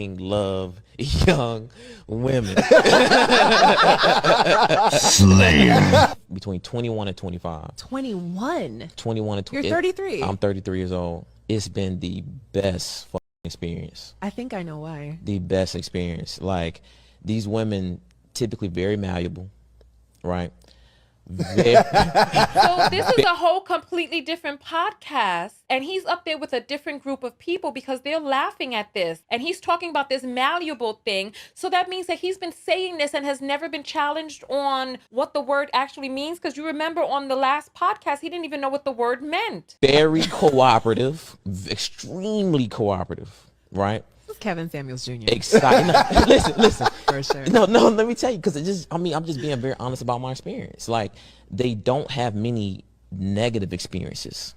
love young women. Slayer. Between 21 and 25. 21. 21 and 20. You're 33. I'm 33 years old. It's been the best fucking experience. I think I know why. The best experience. Like, these women, typically very malleable, right? So this is a whole completely different podcast, and he's up there with a different group of people because they're laughing at this, and he's talking about this malleable thing. So that means that he's been saying this and has never been challenged on what the word actually means, because you remember on the last podcast he didn't even know what the word meant. Very cooperative, extremely cooperative, right? Kevin Samuels Jr. Exciting. No, listen. For sure. No, let me tell you, because I'm just being very honest about my experience. Like, they don't have many negative experiences,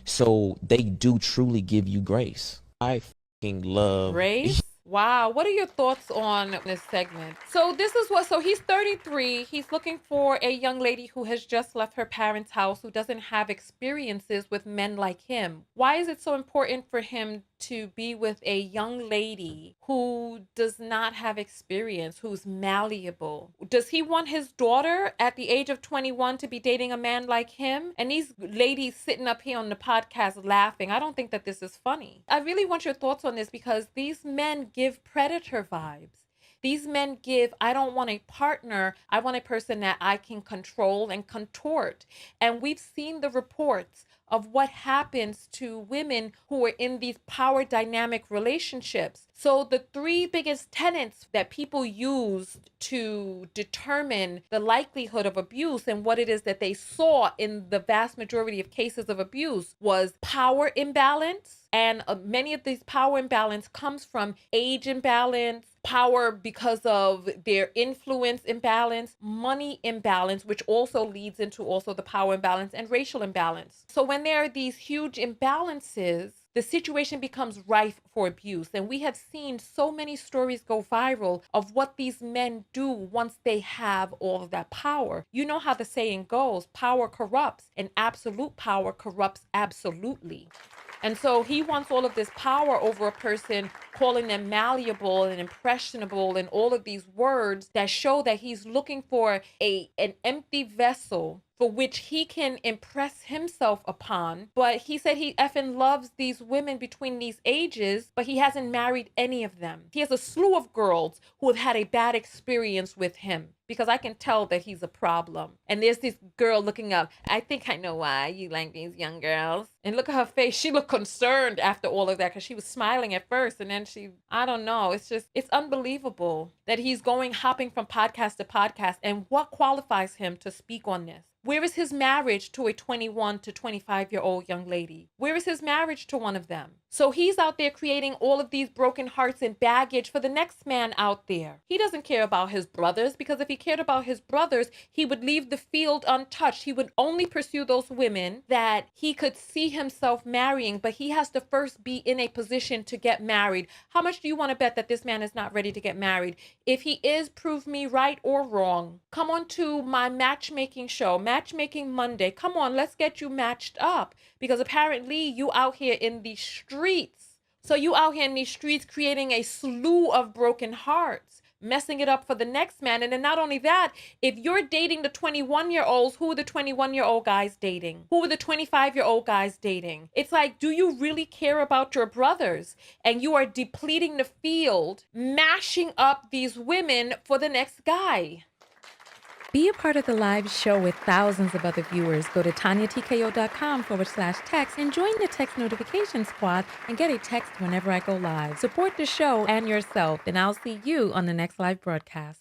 so they do truly give you grace. I fucking love Grace? Wow. What are your thoughts on this segment? So he's 33. He's looking for a young lady who has just left her parents' house, who doesn't have experiences with men like him. Why is it so important for him to be with a young lady who does not have experience, who's malleable? Does he want his daughter at the age of 21 to be dating a man like him? And these ladies sitting up here on the podcast laughing. I don't think that this is funny. I really want your thoughts on this, because these men give predator vibes. These men give, I don't want a partner, I want a person that I can control and contort. And we've seen the reports of what happens to women who are in these power dynamic relationships. So the three biggest tenets that people use to determine the likelihood of abuse and what it is that they saw in the vast majority of cases of abuse was power imbalance. And many of these power imbalance comes from age imbalance, power because of their influence imbalance, money imbalance, which also leads into also the power imbalance, and racial imbalance. So when there are these huge imbalances, the situation becomes rife for abuse. And we have seen so many stories go viral of what these men do once they have all of that power. You know how the saying goes, power corrupts, and absolute power corrupts absolutely. And so he wants all of this power over a person, calling them malleable and impressionable and all of these words that show that he's looking for an empty vessel for which he can impress himself upon. But he said he effing loves these women between these ages, but he hasn't married any of them. He has a slew of girls who have had a bad experience with him, because I can tell that he's a problem. And there's this girl looking up. I think I know why you like these young girls. And look at her face. She looked concerned after all of that, because she was smiling at first. And then I don't know. It's unbelievable that he's hopping from podcast to podcast. And what qualifies him to speak on this? Where is his marriage to a 21 to 25-year-old young lady? Where is his marriage to one of them? So he's out there creating all of these broken hearts and baggage for the next man out there. He doesn't care about his brothers, because if he cared about his brothers, he would leave the field untouched. He would only pursue those women that he could see himself marrying, but he has to first be in a position to get married. How much do you want to bet that this man is not ready to get married? If he is, prove me right or wrong. Come on to my matchmaking show, Matchmaking Monday. Come on, let's get you matched up, because apparently you out here in the streets. So you out here in these streets creating a slew of broken hearts, messing it up for the next man. And then not only that, if you're dating the 21-year-olds, who are the 21-year-old guys dating? Who are the 25-year-old guys dating? It's like, do you really care about your brothers? And you are depleting the field, mashing up these women for the next guy. Be a part of the live show with thousands of other viewers. Go to TonyaTKO.com/text and join the text notification squad and get a text whenever I go live. Support the show and yourself, and I'll see you on the next live broadcast.